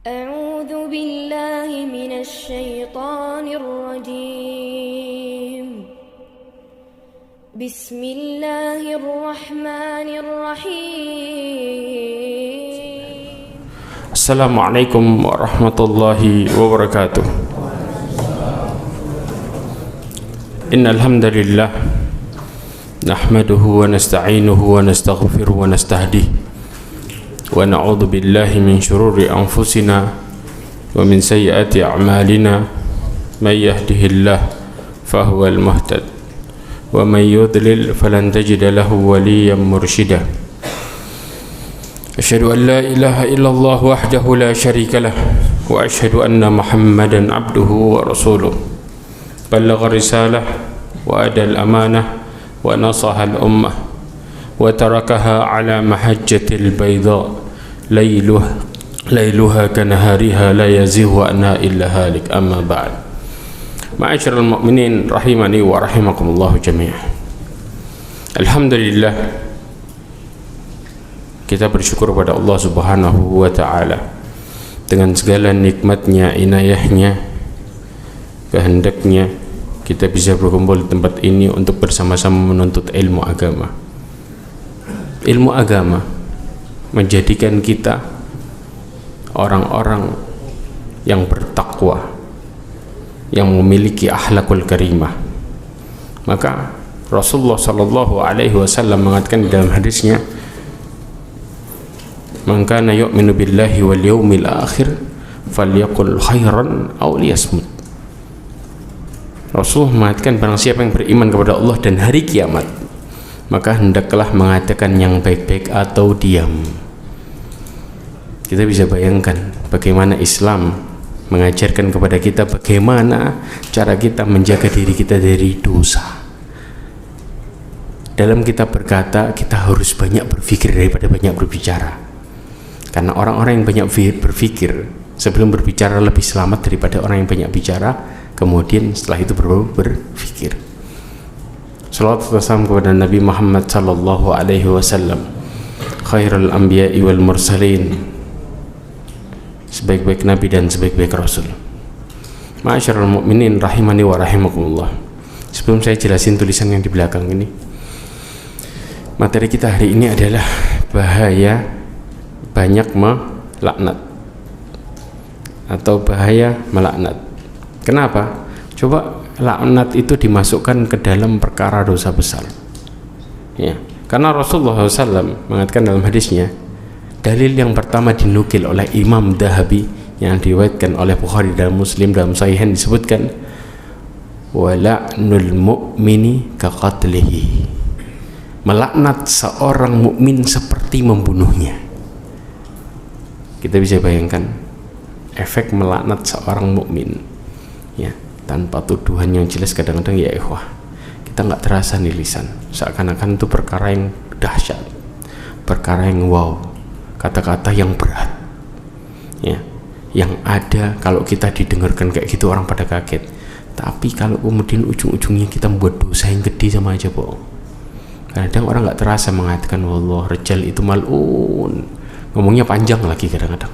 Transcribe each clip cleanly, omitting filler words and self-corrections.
أعوذ بالله من الشيطان الرجيم بسم الله الرحمن الرحيم السلام عليكم ورحمة الله وبركاته. إن الحمد لله نحمده ونستعينه ونستغفره ونستهديه ونعوذ بالله من شرور أنفسنا ومن سيئات أعمالنا. من يهده الله فهو المهتد ومن يضلل فلن تجد له وليا مرشدا. أشهد أن لا إله إلا الله وحده لا شريك له وأشهد أن محمدا عبده ورسوله بلغ الرسالة وأدى الأمانة ونصح الأمة وتركها على محجة البيضاء ليلها كنهارها لا يزيغ عنها إلا هالك. أما بعد، معاشر المؤمنين rahimani wa rahimakumullah jami'an. Alhamdulillah, kita bersyukur pada Allah Subhanahu wa ta'ala dengan segala nikmatnya, inayahnya, kehendaknya kita bisa berkumpul di tempat ini untuk bersama-sama menuntut ilmu agama. Ilmu agama menjadikan kita orang-orang yang bertakwa, yang memiliki akhlakul karimah. Maka Rasulullah sallallahu alaihi wasallam mengatakan dalam hadisnya, "Man kana yu'minu billahi wal yawmil akhir falyaqul khairan aw liyasmut." Rasulullah mengatakan, barang siapa yang beriman kepada Allah dan hari kiamat, maka hendaklah mengatakan yang baik-baik atau diam. Kita bisa bayangkan bagaimana Islam mengajarkan kepada kita bagaimana cara kita menjaga diri kita dari dosa. Dalam kita berkata, kita harus banyak berpikir daripada banyak berbicara. Karena orang-orang yang banyak berpikir sebelum berbicara lebih selamat daripada orang yang banyak bicara kemudian setelah itu berpikir. Salawat wa salam kepada Nabi Muhammad sallallahu alaihi wasallam, khairul anbiya'i wal mursalin, sebaik-baik nabi dan sebaik-baik rasul. Ma'asyiral mu'minin rahimani wa rahimakumullah. Sebelum saya jelasin tulisan yang di belakang ini, materi kita hari ini adalah bahaya banyak melaknat atau bahaya melaknat. Kenapa? Coba laknat itu dimasukkan ke dalam perkara dosa besar, ya. Karena Rasulullah SAW mengatakan dalam hadisnya, dalil yang pertama dinukil oleh Imam Dhahabi yang diriwayatkan oleh Bukhari dan Muslim dalam Sahihain disebutkan, wala'nul mu'mini kaqatlihi, melaknat seorang mukmin seperti membunuhnya. Kita bisa bayangkan efek melaknat seorang mukmin, ya, tanpa tuduhan yang jelas. Kadang-kadang ya ikhwah, kita nggak terasa nih lisan, seakan-akan itu perkara yang dahsyat, perkara yang wow, kata-kata yang berat, ya, yang ada kalau kita didengarkan kayak gitu orang pada kaget. Tapi kalau kemudian ujung-ujungnya kita membuat dosa yang gede sama aja bohong. Kadang orang nggak terasa mengatakan wallah rajal itu mal'un, ngomongnya panjang lagi. Kadang-kadang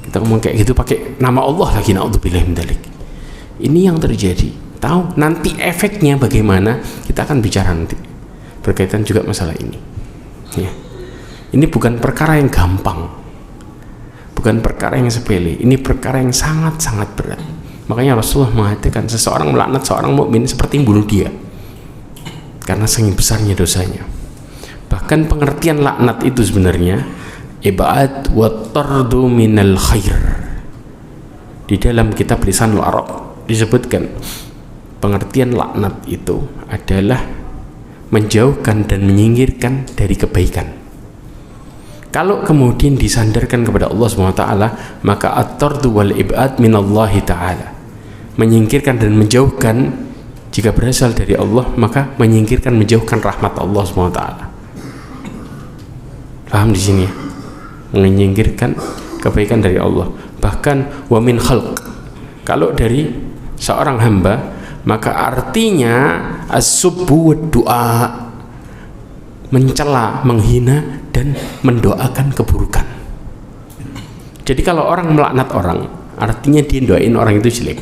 kita ngomong kayak gitu pakai nama Allah lagi, na'udzubillah min dzalik. Ini yang terjadi. Tahu nanti efeknya bagaimana, kita akan bicara nanti berkaitan juga masalah ini, ya. Ini bukan perkara yang gampang, bukan perkara yang sepele, ini perkara yang sangat-sangat berat. Makanya Rasulullah mengatakan seseorang melaknat seorang mukmin seperti membunuh dia, karena saking besarnya dosanya. Bahkan pengertian laknat itu sebenarnya ibad wa tardu minal khair. Di dalam kitab Lisanul Arab disebutkan pengertian laknat itu adalah menjauhkan dan menyingkirkan dari kebaikan. Kalau kemudian disandarkan kepada Allah SWT, maka at-tardu wal ibad minallahi ta'ala, menyingkirkan dan menjauhkan jika berasal dari Allah, maka menyingkirkan, menjauhkan rahmat Allah SWT. Paham di sini ya? Menyingkirkan kebaikan dari Allah. Bahkan wa min khalq, kalau dari seorang hamba, maka artinya as-subbu wa du'a, mencela, menghina dan mendoakan keburukan. Jadi kalau orang melaknat orang, artinya dia doain orang itu jelek.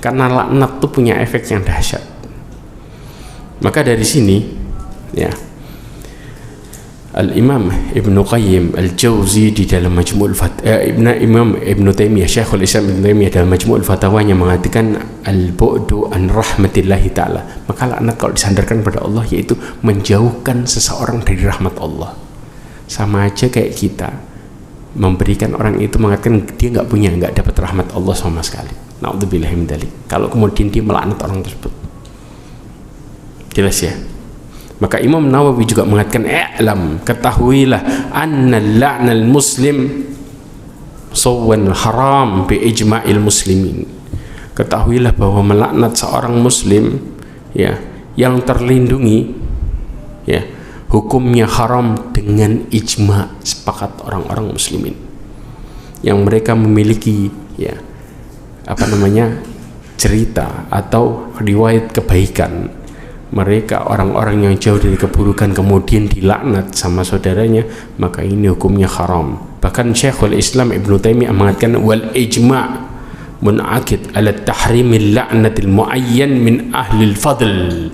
Karena laknat itu punya efek yang dahsyat. Maka dari sini, ya, Al-Imam Ibnu Qayyim Al-Jauzi di dalam Majmu'ul Fatawa, Imam Ibnu Taimiyah, Syekhul Islam Ibnu Taimiyah dalam Majmu'ul Fatawanya mengatakan al-bu'du an rahmatillahi ta'ala. Maka laknat kalau disandarkan pada Allah yaitu menjauhkan seseorang dari rahmat Allah. Sama aja kayak kita memberikan orang itu, mengatakan dia nggak dapat rahmat Allah sama sekali. Na'udzubillahi min dzalik. Kalau kemudian dia melaknat orang tersebut. Jelas ya? Maka Imam Nawawi juga mengatakan i'lam, ketahuilah anna la'nal muslim sawan haram bi ijma'il muslimin. Ketahuilah bahwa melaknat seorang muslim, ya, yang terlindungi, ya, hukumnya haram dengan ijma' sepakat orang-orang muslimin yang mereka memiliki, ya, cerita atau riwayat kebaikan. Mereka orang-orang yang jauh dari keburukan kemudian dilaknat sama saudaranya, maka ini hukumnya haram. Bahkan Syekhul Islam Ibnu Taimiyah mengatakan wal ijma' mun'aqid ala tahrimil la'natil muayyan min ahlil fadl.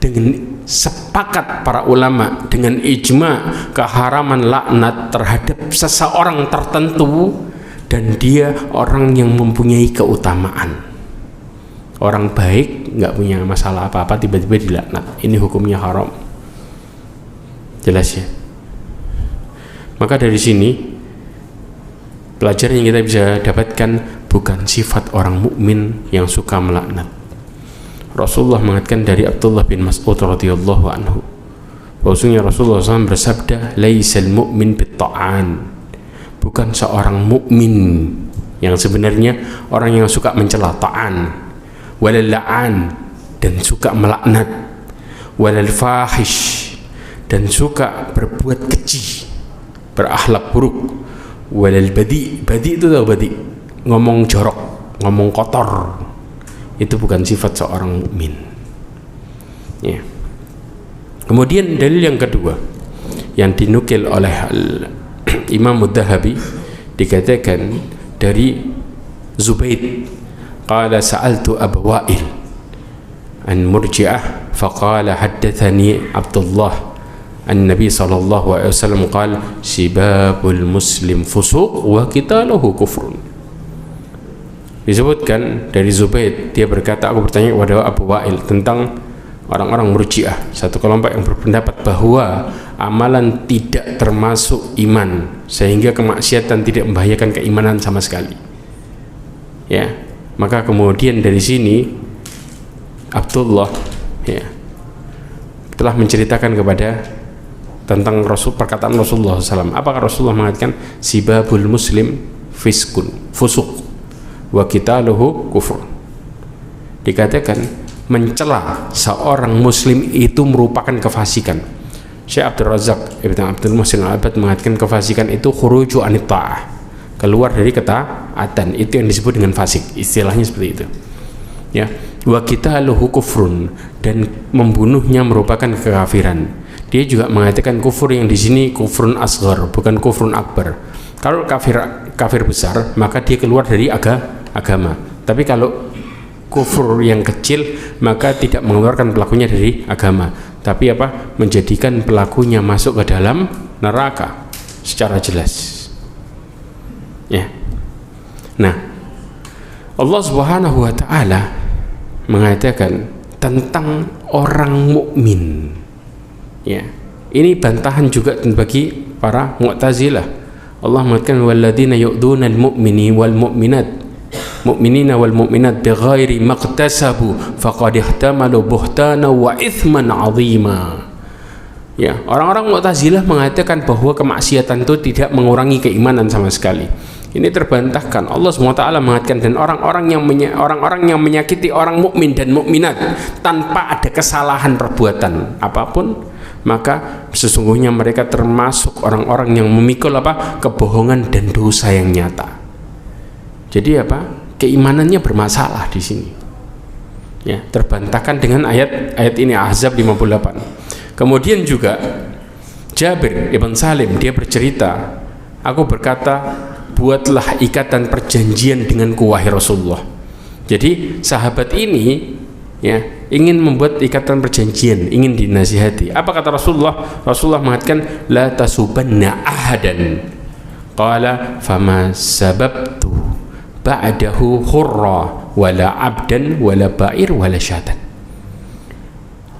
Dengan sepakat para ulama dengan ijma' keharaman laknat terhadap seseorang tertentu dan dia orang yang mempunyai keutamaan. Orang baik nggak punya masalah apa-apa tiba-tiba dilaknat, ini hukumnya haram. Jelas ya? Maka dari sini pelajaran yang kita bisa dapatkan bukan sifat orang mukmin yang suka melaknat. Rasulullah mengatakan dari Abdullah bin Mas'ud radhiyallahu anhu, bahwasanya Rasulullah SAW bersabda, laisal mu'min bitta'an. Bukan seorang mukmin yang sebenarnya orang yang suka mencela, ta'an, walal la'an, dan suka melaknat, walal fahish, dan suka berbuat keji, berakhlak buruk, walal badi. Badi itu tahu badi? Ngomong jorok, ngomong kotor. Itu bukan sifat seorang mukmin. Ya. Kemudian dalil yang kedua yang dinukil oleh Imam Mudzahabi dikatakan dari Zubaid, qala sa'altu Abu Wa'il an Murji'ah faqala haddathani Abdullah an-Nabi sallallahu alaihi wasallam qala sibabul muslim fusuq wa qitaluhu kufrun. Disebutkan dari Zubaid, dia berkata, aku bertanya kepada Abu Wa'il tentang orang-orang Murji'ah, satu kelompok yang berpendapat bahwa amalan tidak termasuk iman sehingga kemaksiatan tidak membahayakan keimanan sama sekali. Ya. Maka kemudian dari sini Abdullah, ya, telah menceritakan kepada tentang perkataan Rasulullah SAW. Apakah Rasulullah mengatakan sibabul muslim fiskun fusuk wa qitaluhu kufur? Dikatakan mencela seorang muslim itu merupakan kefasikan. Syekh Abdul Razak Ibn Abdul Muhsin Al-Abbad mengatakan kefasikan itu khuruju anit ta'ah, keluar dari ketaatan. Itu yang disebut dengan fasik, istilahnya seperti itu, ya. Wa qitaluhu kufrun, dan membunuhnya merupakan kekafiran. Dia juga mengatakan kufur yang di sini kufrun asghar, bukan kufrun akbar. Kalau kafir besar maka dia keluar dari agama. Tapi kalau kufur yang kecil maka tidak mengeluarkan pelakunya dari agama, tapi menjadikan pelakunya masuk ke dalam neraka secara jelas. Ya. Nah, Allah Subhanahu wa taala mengatakan tentang orang mukmin. Ya. Ini bantahan juga bagi para Mu'tazilah. Allah mengatakan walladzina yu'dunal mu'mini wal mu'minat mu'minina wal mu'minat bighairi maqtasabu faqad ihtamalu buhtana wa ithman 'azima. Ya, orang-orang Mu'tazilah mengatakan bahwa kemaksiatan itu tidak mengurangi keimanan sama sekali. Ini terbantahkan. Allah SWT mengatakan dan orang-orang yang menyakiti orang mukmin dan mukminat tanpa ada kesalahan perbuatan apapun, maka sesungguhnya mereka termasuk orang-orang yang memikul kebohongan dan dosa yang nyata. Jadi keimanannya bermasalah di sini. Ya, terbantahkan dengan ayat ini Ahzab 58. Kemudian juga Jabir ibn Salim dia bercerita, aku berkata buatlah ikatan perjanjian denganku wahai Rasulullah. Jadi sahabat ini ya ingin membuat ikatan perjanjian, ingin dinasihati. Apa kata Rasulullah? Rasulullah mengatakan la tasubanna ahadan. Qala fama sababtu ba'dahu hurra wala abdan wala ba'ir wala syatan.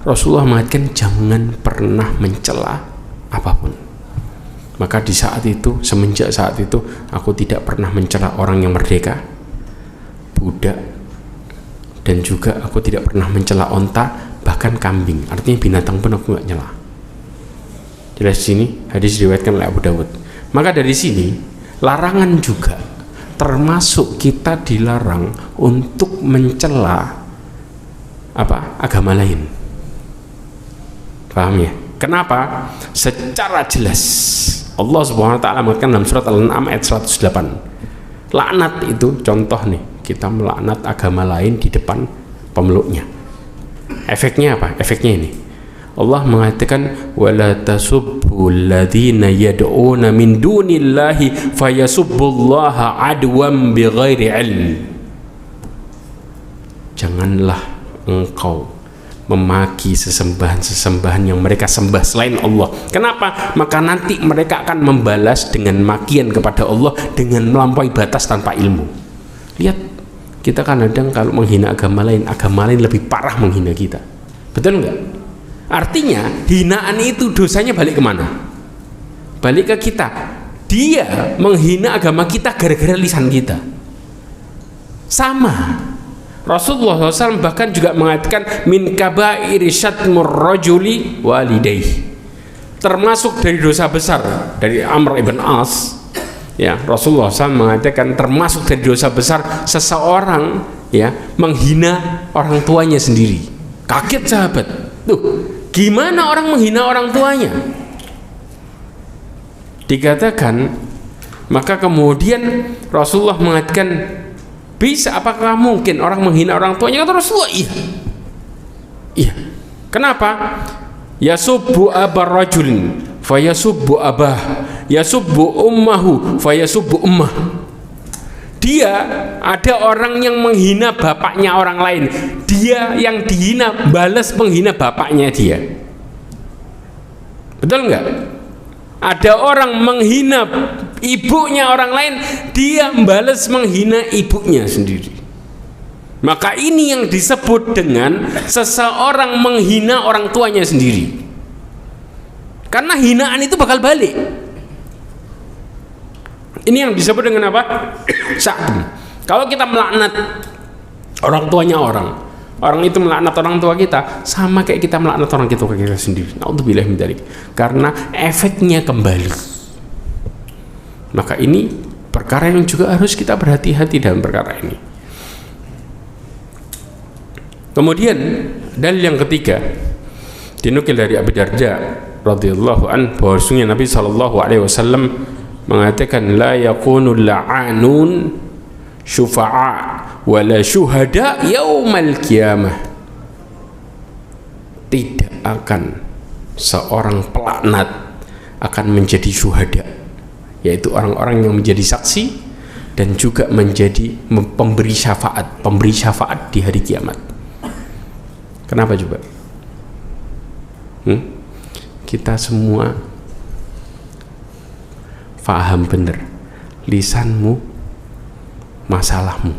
Rasulullah mengatakan jangan pernah mencela apapun. Maka di saat itu, semenjak saat itu aku tidak pernah mencela orang yang merdeka, budak, dan juga aku tidak pernah mencela onta, bahkan kambing. Artinya binatang pun aku nggak nyela. Jelas sini hadis diriwayatkan oleh Abu Dawud. Maka dari sini larangan juga, termasuk kita dilarang untuk mencela agama lain. Paham ya? Kenapa? Secara jelas Allah Subhanahu wa taala mengatakan dalam surat Al-An'am ayat 108. Laknat itu contoh nih, kita melaknat agama lain di depan pemeluknya. Efeknya apa? Efeknya ini. Allah mengatakan wala tasubbul ladzina yad'una min dunillahi fayasubbullaha adwan bighairi ilm. Janganlah engkau memaki sesembahan-sesembahan yang mereka sembah selain Allah. Kenapa? Maka nanti mereka akan membalas dengan makian kepada Allah dengan melampaui batas tanpa ilmu. Lihat, kita kadang kalau menghina agama lain lebih parah menghina kita. Betul nggak? Artinya hinaan itu dosanya balik kemana? Balik ke kita. Dia menghina agama kita gara-gara lisan kita. Sama. Rasulullah SAW bahkan juga mengatakan min kabairi syatmur rajuli walidayhi, termasuk dari dosa besar dari Amr ibn As ya. Rasulullah SAW mengatakan termasuk dari dosa besar seseorang ya menghina orang tuanya sendiri. Kaget sahabat, tuh gimana orang menghina orang tuanya? Dikatakan, maka kemudian Rasulullah mengatakan, apakah mungkin orang menghina orang tuanya? Kata Rasulullah, iya. Kenapa? Yasubbu abar rajulin fayasubbu abah, yasubbu ummahu fayasubbu ummah. Dia ada orang yang menghina bapaknya orang lain, dia yang dihina balas menghina bapaknya dia. Betul nggak? Ada orang menghina ibunya orang lain, dia membalas menghina ibunya sendiri. Maka ini yang disebut dengan seseorang menghina orang tuanya sendiri. Karena hinaan itu bakal balik. Ini yang disebut dengan apa? Sya'tum. Kalau kita melaknat orang tuanya orang itu melaknat orang tua kita, sama kayak kita melaknat orang tua kita sendiri. Na'udzubillah min dzalik. Karena efeknya kembali. Maka ini perkara yang juga harus kita berhati-hati dalam perkara ini. Kemudian dalil yang ketiga dinukil dari Abu Darda radhiyallahu an bahwasanya Nabi sallallahu alaihi wasallam mengatakan la yakunul la'anun syufa'a wala syuhada yaumal qiyamah. Tidak akan seorang pelaknat akan menjadi syuhada, yaitu orang-orang yang menjadi saksi dan juga menjadi pemberi syafaat di hari kiamat. Kenapa coba? Kita semua faham benar, lisanmu masalahmu.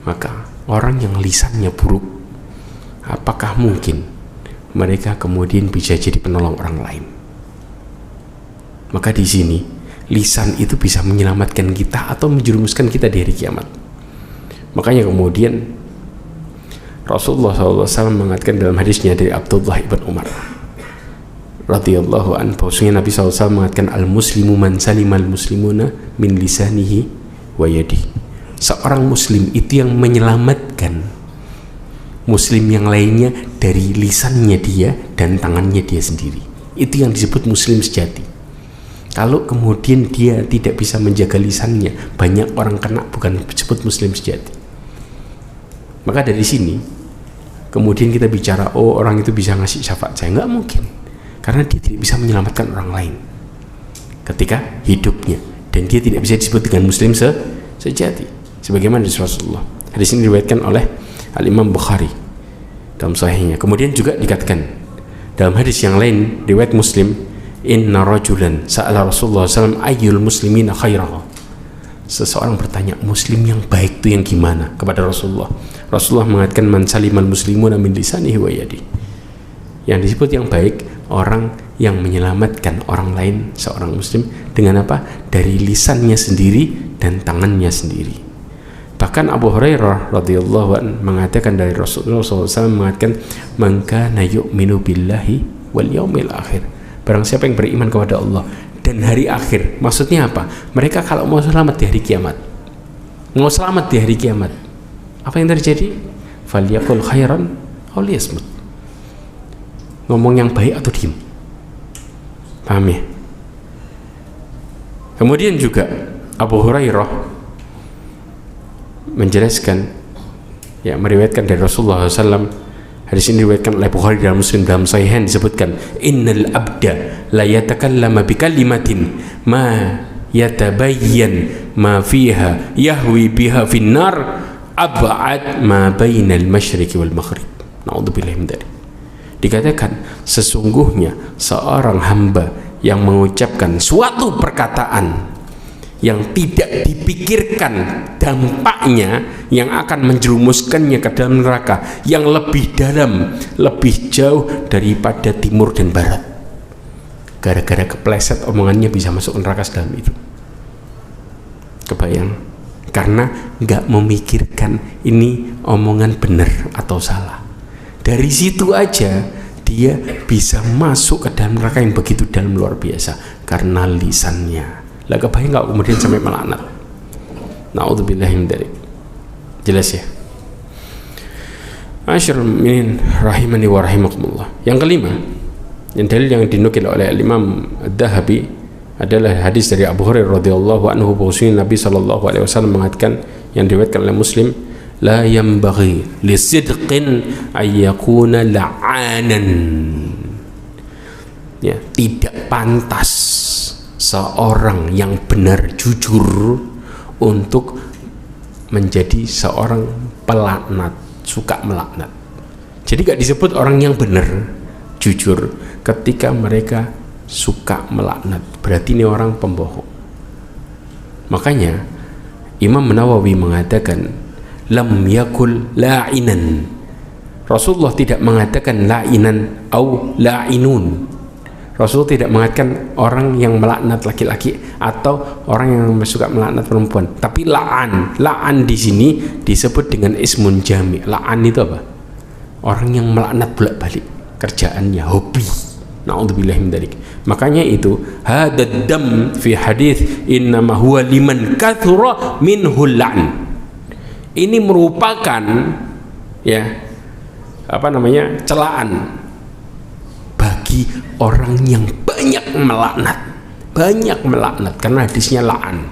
Maka orang yang lisannya buruk, apakah mungkin mereka kemudian bisa jadi penolong orang lain? Maka di sini lisan itu bisa menyelamatkan kita atau menjerumuskan kita di hari kiamat. Makanya kemudian Rasulullah SAW mengatakan dalam hadisnya dari Abdullah ibn Umar radhiyallahu anhu, bahwasanya Nabi SAW mengatakan al-muslimu man salimal muslimuna min lisanihi wa yadihi. Seorang muslim itu yang menyelamatkan muslim yang lainnya dari lisannya dia dan tangannya dia sendiri. Itu yang disebut muslim sejati. Kalau kemudian dia tidak bisa menjaga lisannya, banyak orang kena, bukan disebut muslim sejati. Maka dari sini kemudian kita bicara, oh orang itu bisa ngasih syafaat saya, nggak mungkin, karena dia tidak bisa menyelamatkan orang lain ketika hidupnya dan dia tidak bisa disebut dengan muslim sejati sebagaimana disebut Rasulullah. Hadis ini diriwayatkan oleh Al-Imam Bukhari dalam sahihnya. Kemudian juga dikatakan dalam hadis yang lain riwayat Muslim, inna rajulan sa'ala Rasulullah SAW ayyul muslimina khairah. Seseorang bertanya, muslim yang baik itu yang gimana, kepada Rasulullah. Rasulullah mengatakan man salimal muslimuna min lisanihi wa yadihi. Yang disebut yang baik orang yang menyelamatkan orang lain, seorang muslim dengan apa? Dari lisannya sendiri dan tangannya sendiri. Bahkan Abu Hurairah radhiyallahu anhu mengatakan dari Rasulullah SAW mengatakan man kana yu'minu billahi wal yaumil akhir. Barang siapa yang beriman kepada Allah dan hari akhir. Maksudnya apa? Mereka kalau mau selamat di hari kiamat, mau selamat di hari kiamat, apa yang terjadi? Falyaqul khairan aw liyasmut. Ngomong yang baik atau diem. Paham ya? Kemudian juga Abu Hurairah menjelaskan, ya, meriwayatkan dari Rasulullah SAW. Hadis ini diriwayatkan oleh Bukhari dan Muslim dalam Sahihain, disebutkan innal abda la yatakallama bi kalimatin ma yatabayyan ma fiha yahwi biha finnar ab'ad ma bainal masyriqi wal maghrib. Na'udzubillahi min dzalik. Dikatakan sesungguhnya seorang hamba yang mengucapkan suatu perkataan yang tidak dipikirkan dampaknya yang akan menjerumuskannya ke dalam neraka yang lebih dalam, lebih jauh daripada timur dan barat. Gara-gara kepleset omongannya bisa masuk neraka sedalam itu. Kebayang? Karena nggak memikirkan ini omongan benar atau salah. Dari situ aja dia bisa masuk ke dalam neraka yang begitu dalam, luar biasa, karena lisannya. Lah kebayang nggak kemudian sampai melaknat. Na'udzubillahi min dzalik. Jelas ya? Asyarul mu'minin rahimani wa rahimakumullah. Yang kelima, yang dalil yang dinukil oleh Imam Ad-Dahabi adalah hadis dari Abu Hurairah radhiyallahu anhu bahwasanya Nabi sallallahu alaihi wasallam mengatakan, yang diriwayatkan oleh Muslim, la yanbaghi lisidqin ay yakuna la'anan. Ya, tidak pantas seorang yang benar jujur untuk menjadi seorang pelaknat, suka melaknat. Jadi gak disebut orang yang benar jujur ketika mereka suka melaknat, berarti ini orang pembohong. Makanya Imam Nawawi mengatakan lam yakul la'inan. Rasulullah tidak mengatakan la'inan au la'inun. Rasul tidak mengatakan orang yang melaknat laki-laki atau orang yang suka melaknat perempuan, tapi la'an. La'an di sini disebut dengan ismun jami. La'an itu apa? Orang yang melaknat bolak-balik, kerjaannya, hobi. Na'udzubillahi min dzalik. Makanya itu hadad dam fi hadis innama huwa liman kathura minhul la'n. Ini merupakan, ya, apa namanya, celaan bagi orang yang banyak melaknat, karena hadisnya la'an.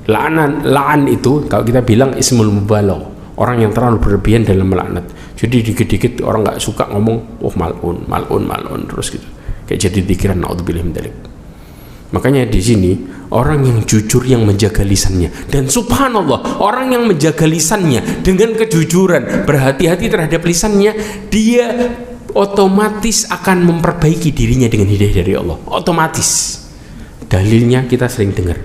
La'an itu kalau kita bilang ismul mubalagh, orang yang terlalu berlebihan dalam melaknat. Jadi dikit-dikit orang nggak suka ngomong, oh mal'un terus gitu, kayak jadi pikiran. Na'udzubillahi min dzalik. Makanya di sini orang yang jujur yang menjaga lisannya, dan subhanallah orang yang menjaga lisannya dengan kejujuran, berhati-hati terhadap lisannya, dia otomatis akan memperbaiki dirinya dengan hidayah dari Allah. Otomatis. Dalilnya kita sering dengar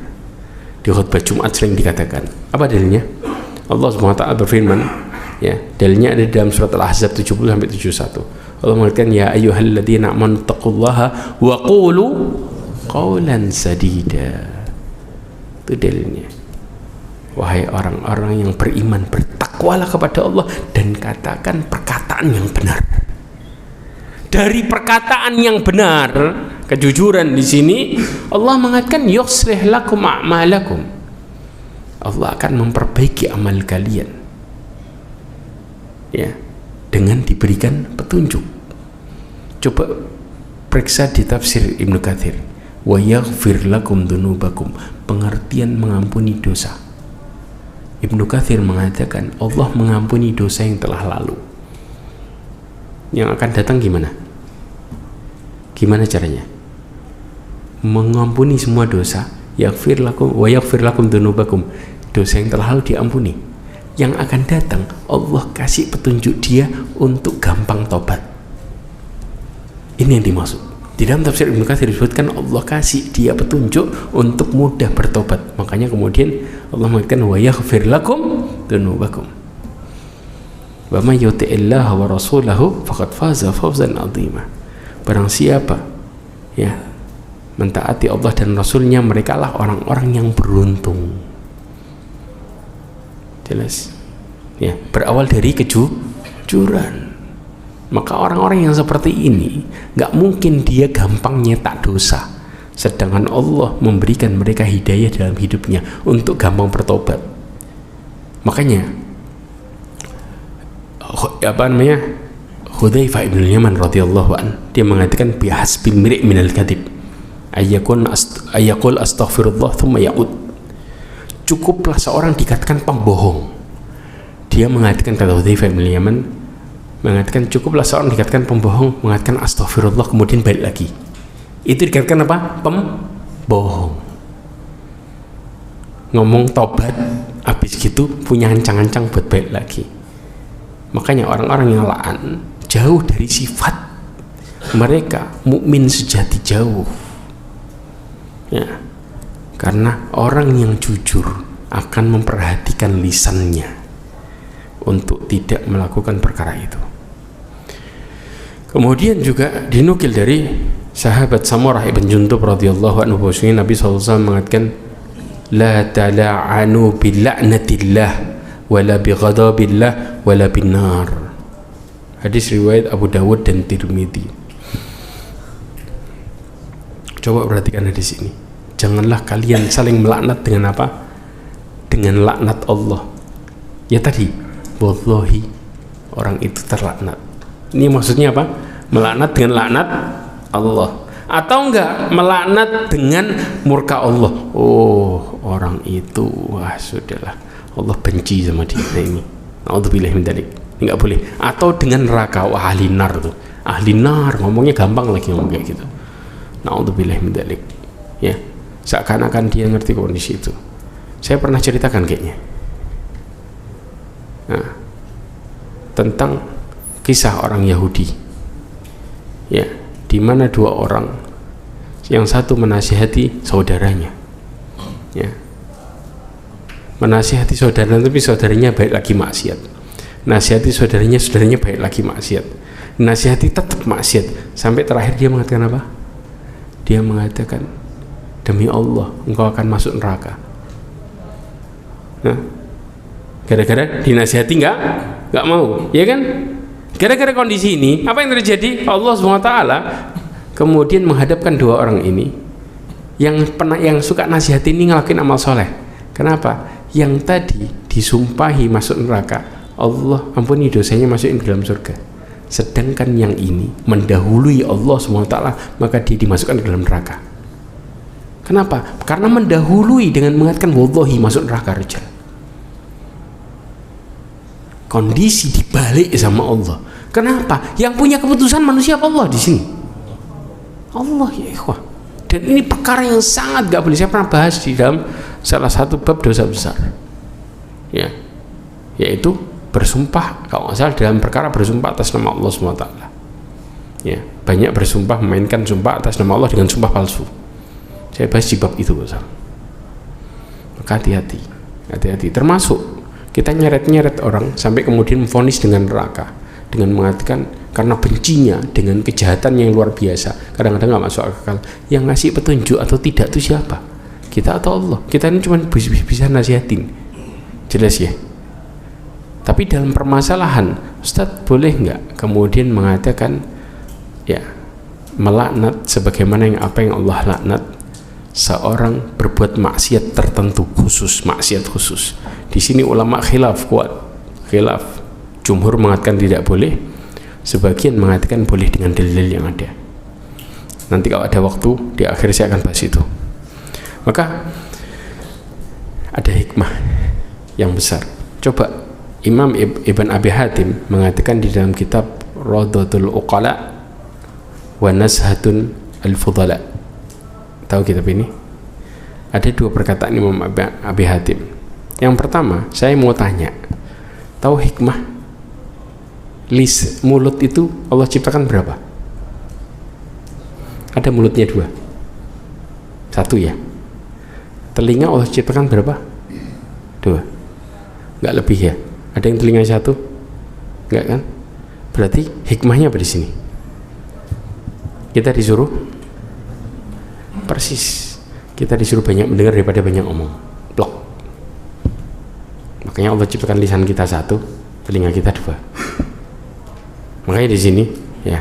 di khutbah Jumat, sering dikatakan. Apa dalilnya? Allah SWT berfirman, ya, dalilnya ada dalam surat Al-Ahzab 70-71. Allah mengatakan, ya ayyuhalladzina amanu taqullaha wa qulu qawlan sadida. Itu dalilnya. Wahai orang-orang yang beriman, bertakwalah kepada Allah dan katakan perkataan yang benar. Dari perkataan yang benar, kejujuran di sini Allah mengatakan yuslih lakum a'malakum. Allah akan memperbaiki amal kalian, ya, dengan diberikan petunjuk. Coba periksa di tafsir Ibnu Katsir, wa yaghfir lakum dzunubakum, pengertian mengampuni dosa. Ibnu Katsir mengatakan Allah mengampuni dosa yang telah lalu. Yang akan datang gimana? Gimana caranya? Mengampuni semua dosa yaghfir lakum wa yaghfir lakum dzunubakum, dosa yang telah lalu diampuni. Yang akan datang Allah kasih petunjuk dia untuk gampang tobat. Ini yang dimaksud. Di dalam tafsir Ibnu Katsir disebutkan Allah kasih dia petunjuk untuk mudah bertobat. Makanya kemudian Allah mengatakan wa yaghfir lakum dzunubakum. Wa may yuti'illaha wa rasulahu faqad faza fawzan 'azima. Barang siapa ya mentaati Allah dan Rasulnya, mereka lah orang-orang yang beruntung. Jelas ya, berawal dari kejujuran. Maka orang-orang yang seperti ini gak mungkin dia gampang nyetak dosa, sedangkan Allah memberikan mereka hidayah dalam hidupnya untuk gampang bertobat. Makanya Hudzaifah bin Yaman radhiyallahu an, dia mengatakan bihasbi mri' minal kadhib ayyaqul astaghfirullah thumma ya'ud. Cukuplah seorang dikatakan pembohong. Dia mengatakan, kata Hudzaifah bin Yaman mengatakan, cukuplah seorang dikatakan pembohong, mengatakan astaghfirullah kemudian balik lagi. Itu dikatakan apa? Pembohong. Ngomong tobat, habis gitu punya ancang-ancang buat balik lagi. Makanya orang-orang yang la'an jauh dari sifat mereka mukmin sejati, jauh ya. Karena orang yang jujur akan memperhatikan lisannya untuk tidak melakukan perkara itu. Kemudian juga dinukil dari sahabat Samurah ibn Jundub radhiyallahu anhu bahwasanya Nabi SAW mengatakan, la tala'anu bila'natillah wala bighadabillah wala binnar. Hadis riwayat Abu Dawud dan Tirmidzi. Coba perhatikan hadis ini. Janganlah kalian saling melaknat dengan apa? Dengan laknat Allah. Ya tadi, wallahi orang itu terlaknat. Ini maksudnya apa? Melaknat dengan laknat Allah. Atau enggak, melaknat dengan murka Allah. Oh, orang itu, wah sudahlah, Allah benci sama dia ini. Na'udzubillah min dzalik. Enggak boleh. Atau dengan neraka, wah ahli nar tuh. Ahli nar, ngomongnya gampang lagi ngomong kayak gitu. Na'udzubillah min dzalik. Ya. Seakan-akan dia ngerti kondisi itu. Saya pernah ceritakan kayaknya. Nah, tentang kisah orang Yahudi. Ya, di mana dua orang, yang satu menasihati saudaranya. Ya. Menasihati saudaranya, tapi saudaranya baik lagi maksiat. Nasihati saudaranya baik lagi maksiat. Nasihati tetap maksiat. Sampai terakhir dia mengatakan apa? Dia mengatakan, demi Allah, engkau akan masuk neraka. Nah, gara-gara dinasihati nggak mau, ya kan? Gara-gara kondisi ini, apa yang terjadi? Allah SWT kemudian menghadapkan dua orang ini, yang suka nasihat ini ngelakuin amal soleh. Kenapa? Yang tadi disumpahi masuk neraka, Allah ampuni dosanya, masukin ke dalam surga. Sedangkan yang ini mendahului Allah SWT, maka dia dimasukkan ke dalam neraka. Kenapa? Karena mendahului dengan mengatakan wallahi masuk neraka rijal. Kondisi dibalik sama Allah. Kenapa? Yang punya keputusan manusia apa Allah di sini? Allah, ya ikhwah. Dan ini perkara yang sangat gak boleh. Saya pernah bahas di dalam salah satu bab dosa besar. Ya. Yaitu bersumpah, kalau nggak salah dalam perkara bersumpah atas nama Allah SWT. Ya, banyak bersumpah memainkan sumpah atas nama Allah dengan sumpah palsu. Saya bahas di bab itu, Ustaz. Maka hati-hati, termasuk kita nyeret-nyeret orang sampai kemudian memvonis dengan neraka dengan mengatakan karena bencinya dengan kejahatan yang luar biasa. Kadang-kadang nggak masuk akal. Yang ngasih petunjuk atau tidak itu siapa? Kita atau Allah? Kita ini cuma bisa nasihatin. Jelas ya? Tapi dalam permasalahan, Ustadz boleh nggak kemudian mengatakan ya melaknat sebagaimana apa yang Allah laknat seorang berbuat maksiat tertentu khusus, maksiat khusus. Di sini ulama khilaf kuat, khilaf. Jumhur mengatakan tidak boleh, sebagian mengatakan boleh dengan dalil yang ada. Nanti kalau ada waktu di akhir saya akan bahas itu. Maka ada hikmah yang besar. Coba Imam Ibn Abi Hatim mengatakan di dalam kitab Rawdatul Uqala wa Nazhatun Al-Fudala. Tahu kitab ini? Ada dua perkataan Imam Abi Hatim. Yang pertama, saya mau tanya, tahu hikmah mulut itu Allah ciptakan berapa? Ada mulutnya dua, satu ya. Telinga Allah ciptakan berapa? Dua, nggak lebih ya. Ada yang telinga satu, nggak kan? Berarti hikmahnya apa di sini? Kita disuruh persis, kita disuruh banyak mendengar daripada banyak omong. Blok. Makanya Allah ciptakan lisan kita satu, telinga kita dua. Makanya di sini ya,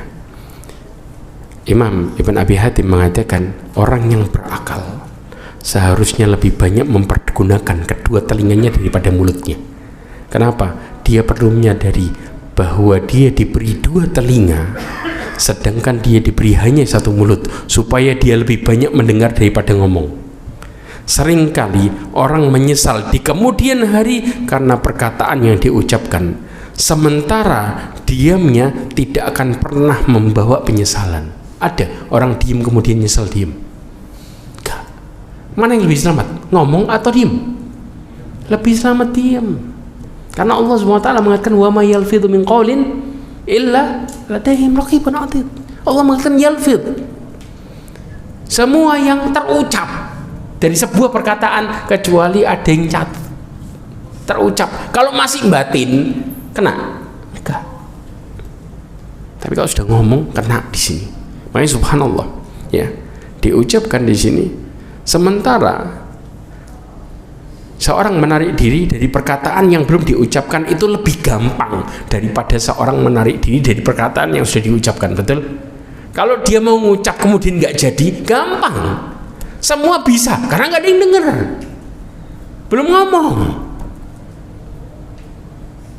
Imam Ibn Abi Hatim mengatakan orang yang berakal seharusnya lebih banyak mempergunakan kedua telinganya daripada mulutnya. Kenapa? Dia perlu menyadari bahwa dia diberi dua telinga sedangkan dia diberi hanya satu mulut, supaya dia lebih banyak mendengar daripada ngomong. Seringkali orang menyesal di kemudian hari karena perkataan yang diucapkan, sementara diamnya tidak akan pernah membawa penyesalan. Ada orang diam kemudian nyesal diam? Enggak. Mana yang lebih selamat, ngomong atau diam? Lebih selamat diam, karena Allah SWT mengatakan wa ma yalfidhu min qawlin illa ladayhim raqibun atid. Allah mengatakan yalfidh, semua yang terucap dari sebuah perkataan kecuali ada yang terucap. Kalau masih batin kena enggak, tapi kalau sudah ngomong kena di sini. Makanya subhanallah ya, diucapkan di sini. Sementara seorang menarik diri dari perkataan yang belum diucapkan itu lebih gampang daripada seorang menarik diri dari perkataan yang sudah diucapkan. Betul? Kalau dia mau ngucap kemudian nggak jadi, gampang. Semua bisa karena nggak ada yang dengar, belum ngomong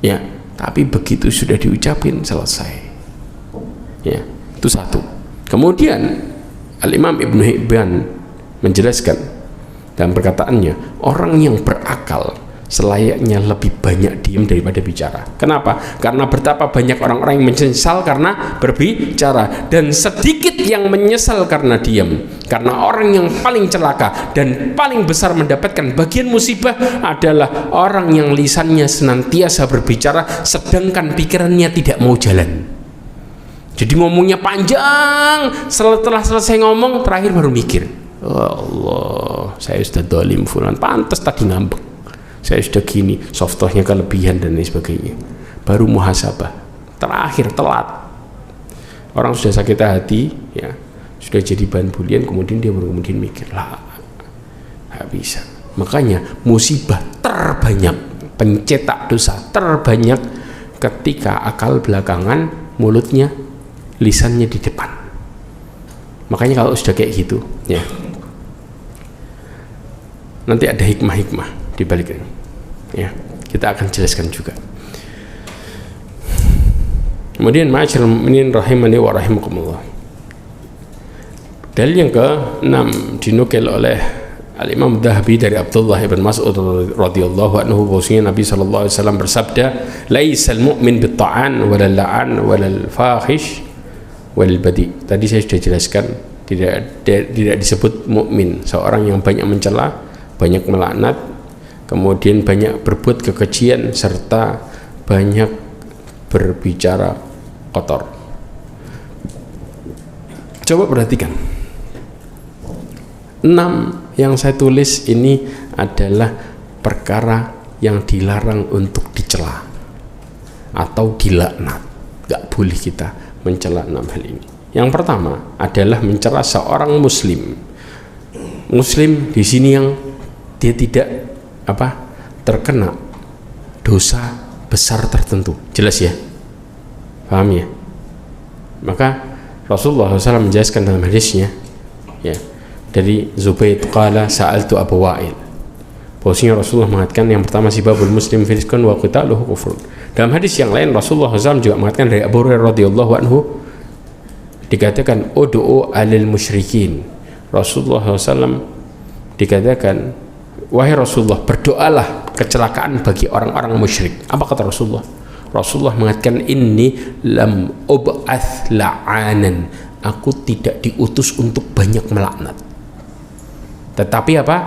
ya. Tapi begitu sudah diucapin, selesai ya. Itu satu. Kemudian Al-Imam Ibnu Hibban menjelaskan dalam perkataannya, orang yang berakal selayaknya lebih banyak diam daripada bicara. Kenapa? Karena betapa banyak orang-orang yang menyesal karena berbicara, dan sedikit yang menyesal karena diam. Karena orang yang paling celaka dan paling besar mendapatkan bagian musibah adalah orang yang lisannya senantiasa berbicara sedangkan pikirannya tidak mau jalan. Jadi ngomongnya panjang, setelah selesai ngomong terakhir baru mikir, oh Allah, saya sudah dolim fulan, pantas tadi ngambek, saya sudah gini, softwarenya kelebihan dan lain sebagainya. Baru muhasabah, terakhir telat. Orang sudah sakit hati ya, sudah jadi bahan bulian, kemudian dia baru kemudian mikir, lah nggak bisa. Makanya musibah terbanyak, pencetak dosa terbanyak ketika akal belakangan, mulutnya, lisannya di depan. Makanya kalau sudah kayak gitu ya, nanti ada hikmah-hikmah di balik ini ya, kita akan jelaskan juga. Kemudian ma'asyiral mu'minin rahimani wa rahimakumullah, dalil yang ke-6 dinukil oleh Al-Imam Dhahabi dari Abdullah ibn Mas'ud radhiyallahu anhu, bahwasanya Nabi sallallahu alaihi wasallam bersabda, laisal mu'min bit-ta'an walal la'an walal fahish wal badi. Tadi saya sudah jelaskan, tidak disebut mukmin seorang yang banyak mencela, banyak melaknat, kemudian banyak berbuat kekejian, serta banyak berbicara kotor. Coba perhatikan, 6 yang saya tulis ini adalah perkara yang dilarang untuk dicela atau dilaknat. Gak boleh kita mencela 6 hal ini. Yang pertama adalah mencela seorang muslim. Muslim di sini yang dia tidak terkena dosa besar tertentu, jelas ya, paham ya? Maka Rasulullah SAW menjelaskan dalam hadisnya ya, dari Zubayd qala sa'altu Abu Wa'il, bahwasanya Rasulullah mengatakan yang pertama sibabul muslim fiskun wa qitaluhu kufrun. Dalam hadis yang lain Rasulullah SAW juga mengatakan dari Abu Hurairah radhiyallahu anhu, dikatakan ud'u alil musyrikin. Rasulullah SAW dikatakan, wahai Rasulullah, berdoalah kecelakaan bagi orang-orang musyrik. Apa kata Rasulullah? Rasulullah mengatakan, inni lam ub'ath la'anan, aku tidak diutus untuk banyak melaknat. Tetapi apa?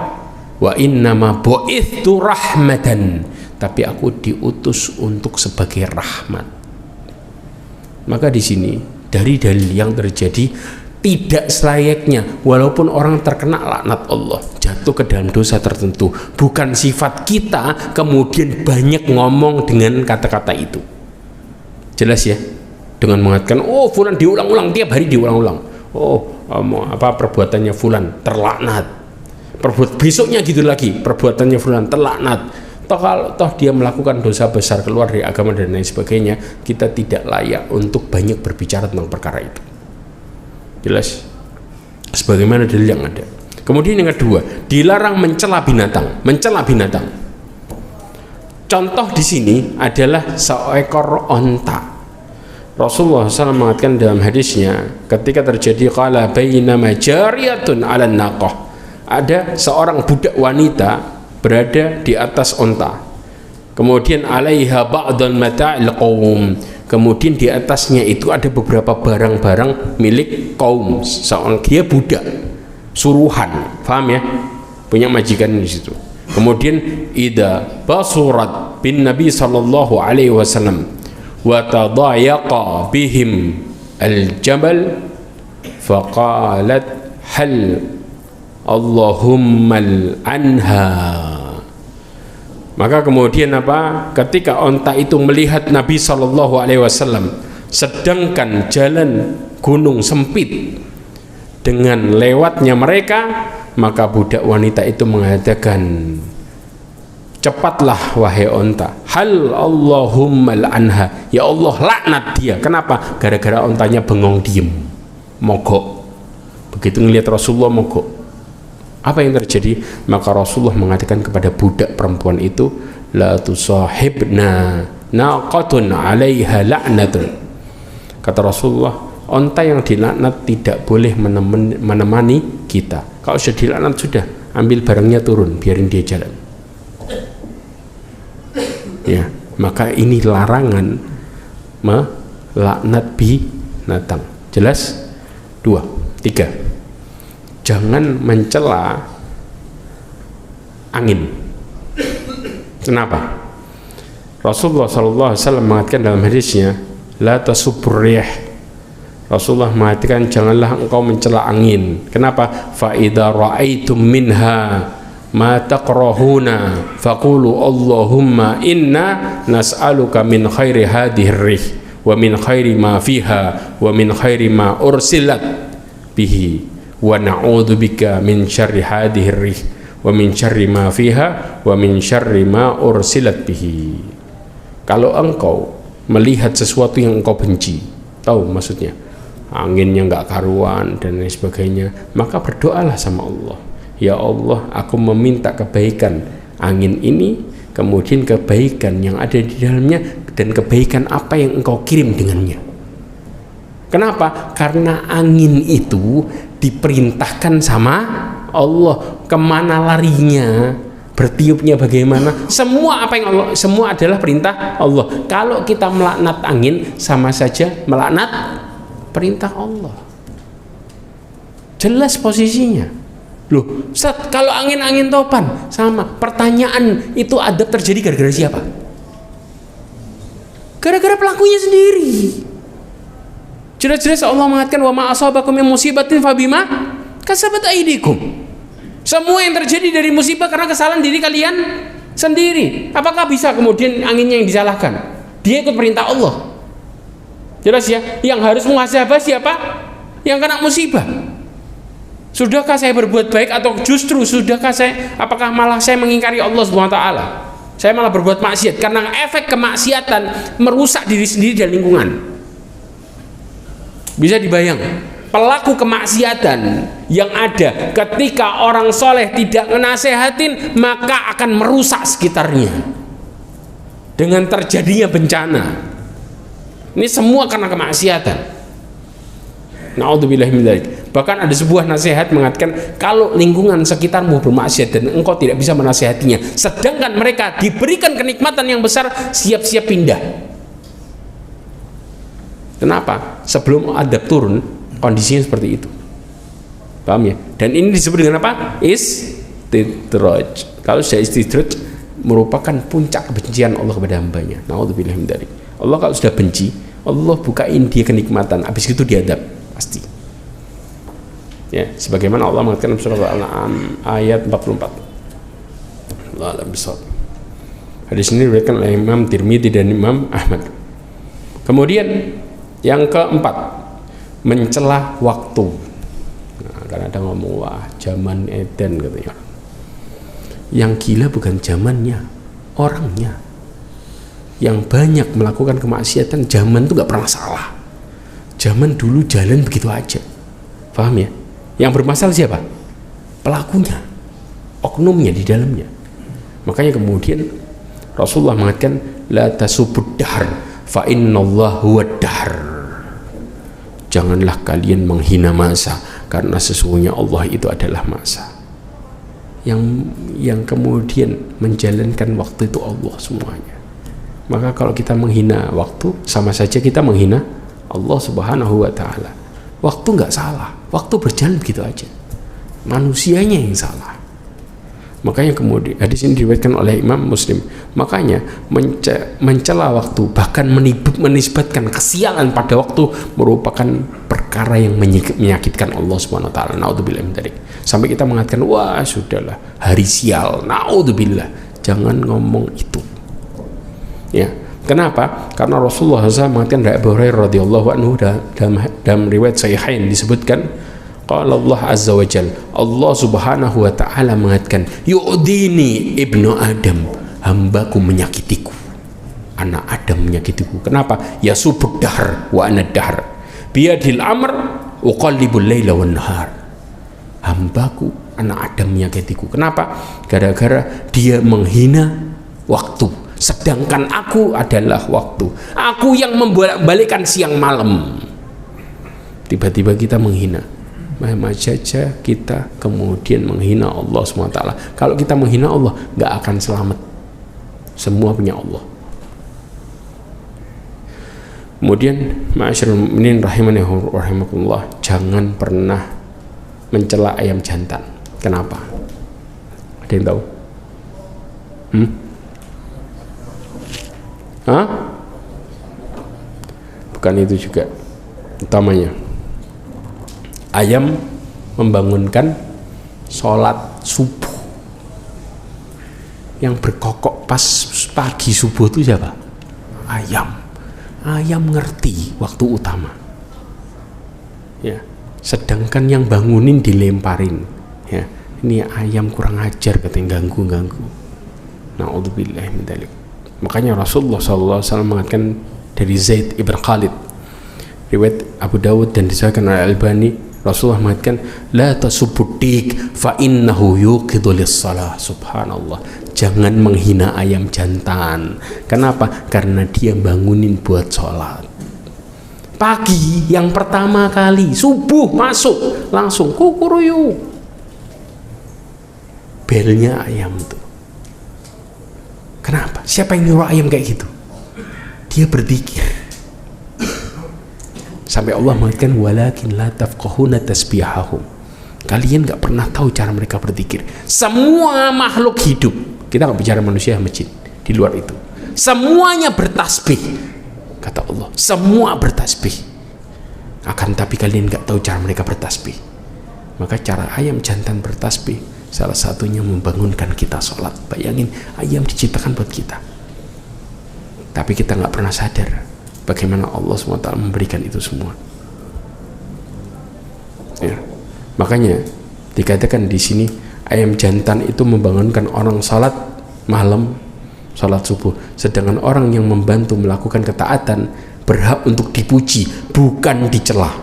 Wa innama bu'ithtu rahmatan, tapi aku diutus untuk sebagai rahmat. Maka di sini dari dalil yang terjadi, tidak selayaknya walaupun orang terkena laknat Allah, jatuh ke dalam dosa tertentu, bukan sifat kita kemudian banyak ngomong dengan kata-kata itu. Jelas ya? Dengan mengatakan, oh fulan diulang-ulang, tiap hari diulang-ulang, perbuatannya fulan terlaknat, besoknya gitu lagi, perbuatannya fulan terlaknat. Toh dia melakukan dosa besar, keluar dari agama dan lain sebagainya, kita tidak layak untuk banyak berbicara tentang perkara itu. Jelas? Sebagaimana dalil yang ada. Kemudian yang kedua, dilarang mencela binatang. Mencela binatang. Contoh di sini adalah seekor onta. Rasulullah SAW mengatakan dalam hadisnya, ketika terjadi qala bainama jariyatun 'alan naqah, ada seorang budak wanita berada di atas onta. Kemudian 'alaiha ba'dul mata'il qaum, kemudian di atasnya itu ada beberapa barang-barang milik kaum. Seorang dia budak, suruhan, paham ya? Punya majikan di situ. Kemudian idza basurat bin Nabi sallallahu alaihi wasallam wa tadayaqa bihim al-jabal faqalat hal Allahumma anha. Maka kemudian apa? Ketika onta itu melihat Nabi sallallahu alaihi wasallam, sedangkan jalan gunung sempit dengan lewatnya mereka, maka budak wanita itu mengatakan, cepatlah wahai onta, hal Allahumma anha, ya Allah laknat dia. Kenapa? Gara-gara ontanya bengong diem, mogok. Begitu ngelihat Rasulullah mogok. Apa yang terjadi? Maka Rasulullah mengatakan kepada budak perempuan itu, la tusahibna naqatun 'alaiha la'natun. Kata Rasulullah, onta yang dilaknat tidak boleh menemani kita. Kalau sudah dilaknat, sudah, ambil barangnya turun, biarin dia jalan. Ya, maka ini larangan melaknat binatang. Jelas? 2, 3. Jangan mencela angin. Kenapa? Rasulullah SAW mengatakan dalam hadisnya, la tasubbur riyah. Rasulullah mengatakan, janganlah engkau mencela angin. Kenapa? Fa idza ra'aitum minha ma taqrahuna faqulu Allahumma inna nas'aluka min khairi hadhihi rih wa min khairi ma fiha wa min khairi ma ursilat bihi wa na'udzubika min syarri hadhihi rih wa min syarri ma fiha wa min syarri ma ursilat bihi. Kalau engkau melihat sesuatu yang engkau benci, tahu maksudnya anginnya enggak karuan dan lain sebagainya, maka berdoalah sama Allah, ya Allah, aku meminta kebaikan angin ini, kemudian kebaikan yang ada di dalamnya, dan kebaikan apa yang engkau kirim dengannya. Kenapa? Karena angin itu diperintahkan sama Allah. Kemana larinya, bertiupnya bagaimana, semua apa yang Allah, semua adalah perintah Allah. Kalau kita melaknat angin, sama saja melaknat perintah Allah. Jelas posisinya. Loh, Ustaz, kalau angin-angin topan sama. Pertanyaan itu adab terjadi gara-gara siapa? Gara-gara pelakunya sendiri. Jelas-jelas Allah mengatakan, wa ma asabakum min musibatin fabima kasabat aydikum. Semua yang terjadi dari musibah karena kesalahan diri kalian sendiri. Apakah bisa kemudian anginnya yang disalahkan? Dia ikut perintah Allah. Jelas ya? Yang harus muhasabah siapa? Yang kena musibah. Sudahkah saya berbuat baik, atau justru sudahkah saya, apakah malah saya mengingkari Allah SWT? Saya malah berbuat maksiat, karena efek kemaksiatan merusak diri sendiri dan lingkungan. Bisa dibayang, pelaku kemaksiatan yang ada ketika orang soleh tidak menasehatin, maka akan merusak sekitarnya dengan terjadinya bencana. Ini semua karena kemaksiatan. Na'udzubillahi min dzalik. Bahkan ada sebuah nasihat mengatakan, kalau lingkungan sekitarmu bermaksiat dan engkau tidak bisa menasehatinya, sedangkan mereka diberikan kenikmatan yang besar, siap-siap pindah. Kenapa? Sebelum adab turun, kondisinya seperti itu. Paham ya? Dan ini disebut dengan apa? Istidraj. Kalau sudah istidraj merupakan puncak kebencian Allah kepada hambanya. Naudzubillah min dzalik. Allah kalau sudah benci, Allah bukain dia kenikmatan, habis itu diadab pasti. Ya, sebagaimana Allah mengatakan dalam surah Al-An'am ayat 44. Allah alam bisawab. Hadis ini diriwayatkan oleh Imam Tirmidzi dan Imam Ahmad. Kemudian yang keempat, mencela waktu. Nah, karena ada ngomong wah zaman Eden katanya. Yang gila bukan zamannya, orangnya. Yang banyak melakukan kemaksiatan zaman itu gak pernah salah. Zaman dulu jalan begitu aja. Paham ya? Yang bermasalah siapa? Pelakunya, oknumnya di dalamnya. Makanya kemudian Rasulullah mengatakan la tasubud dahr fa innallaha huwad dahr. Janganlah kalian menghina masa, karena sesungguhnya Allah itu adalah masa. Yang kemudian menjalankan waktu itu Allah semuanya. Maka kalau kita menghina waktu, sama saja kita menghina Allah Subhanahu wa ta'ala. Waktu nggak salah, waktu berjalan begitu aja, manusianya yang salah. Makanya kemudian hadis ini diriwayatkan oleh Imam Muslim. Makanya mencela waktu, bahkan menisbatkan kesialan pada waktu merupakan perkara yang menyakitkan Allah Subhanahu wa taala. Naudzubillah min dzalik. Sampai kita mengatakan, wah sudahlah, hari sial. Naudzubillah. Jangan ngomong itu. Ya. Kenapa? Karena Rasulullah SAW mengatakan dari Abu Hurairah radhiyallahu anhu dalam riwayat Sahihain disebutkan, qala Allah azza wa jalla, Allah Subhanahu wa taala mengatakan, yu'dini ibnu Adam, hambaku menyakitiku, anak Adam menyakitiku. Kenapa? Ya subud dahr wa ana dahr biyadil amr uqallibul laila wan nahar. Hambaku anak Adam menyakitiku. Kenapa? Gara-gara dia menghina waktu. Sedangkan aku adalah waktu. Aku yang membolak-balikkan siang malam. Tiba-tiba kita menghina. Maka saja kita kemudian menghina Allah SWT. Kalau kita menghina Allah, gak akan selamat. Semua punya Allah. Kemudian ma'asyiral mu'minin rahimani wa rahimakumullah, jangan pernah mencela ayam jantan. Kenapa? Ada yang tahu? Bukan itu juga utamanya. Ayam membangunkan sholat subuh. Yang berkokok pas pagi subuh itu siapa? Ayam. Ayam ngerti waktu utama. Ya. Sedangkan yang bangunin dilemparin. Ya. Ini ayam kurang ajar, katanya ganggu. Na'udzubillah min dzalik. Makanya Rasulullah SAW mengatakan dari Zaid ibn Khalid, riwayat Abu Dawud dan disahkan oleh Albani, Rasulullah mengatakan la tasubbudik fa innahu yuqidhu lis-shalah. Subhanallah, jangan menghina ayam jantan. Kenapa? Karena dia bangunin buat sholat pagi yang pertama kali. Subuh masuk langsung kukuruyu, belnya ayam tuh. Kenapa? Siapa yang nyuruh ayam kayak gitu? Dia berzikir. Sampai Allah mengatakan walakin la tafqahuna tasbihahum. Kalian gak pernah tahu cara mereka berzikir. Semua makhluk hidup, kita gak bicara manusia masjid, di luar itu, semuanya bertasbih. Kata Allah, semua bertasbih. Akan tapi kalian gak tahu cara mereka bertasbih. Maka cara ayam jantan bertasbih, salah satunya membangunkan kita sholat. Bayangin, ayam diciptakan buat kita, tapi kita nggak pernah sadar bagaimana Allah SWT memberikan itu semua. Ya. Makanya dikatakan di sini ayam jantan itu membangunkan orang sholat malam, sholat subuh. Sedangkan orang yang membantu melakukan ketaatan berhak untuk dipuji, bukan dicela.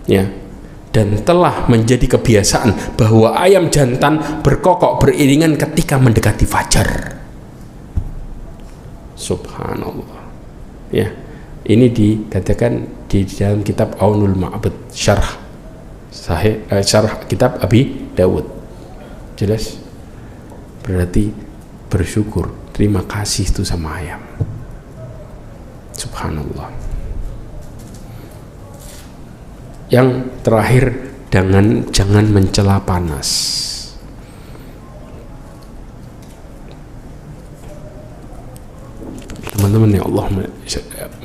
Ya. Dan telah menjadi kebiasaan bahwa ayam jantan berkokok beriringan ketika mendekati fajar. Subhanallah. Ya, ini dikatakan di dalam kitab Aunul Ma'bud, syarah kitab Abi Dawud. Jelas? Berarti bersyukur, terima kasih itu sama ayam. Subhanallah. Yang terakhir, jangan mencela panas. Teman-teman ya Allah,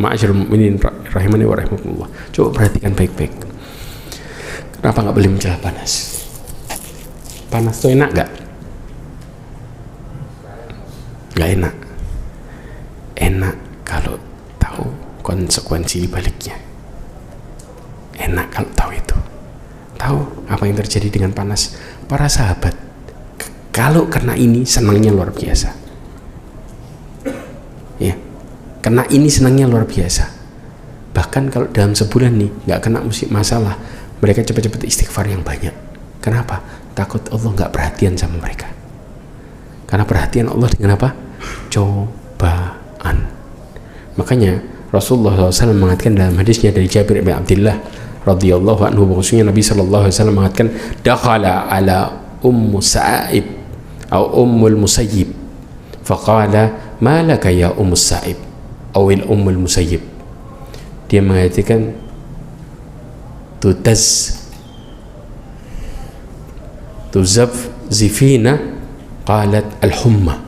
ma'asyiral mu'minin rahimani wa rahimakumullah, coba perhatikan baik-baik. Kenapa nggak boleh mencela panas? Panas tuh enak nggak? Nggak enak. Enak kalau tahu konsekuensi baliknya. Enak kalau tahu itu. Tahu apa yang terjadi dengan panas. Para sahabat kalau kena ini senangnya luar biasa. Ya, kena ini senangnya luar biasa. Bahkan kalau dalam sebulan nih nggak kena masalah, mereka cepat-cepat istighfar yang banyak. Kenapa? Takut Allah nggak perhatian sama mereka. Karena perhatian Allah dengan apa? Cobaan. Makanya Rasulullah SAW mengatakan dalam hadisnya dari Jabir bin Abdullah radhiyallahu anhu, bahwasanya Nabi sallallahu alaihi wasallam mengatakan, dakhala ala ummu Sa'ib atau ummul Musayyib faqala ma laka ya ummu Sa'ib atau ummul Musayyib. Dia mengatakan tuzafzifina, qalat al-humma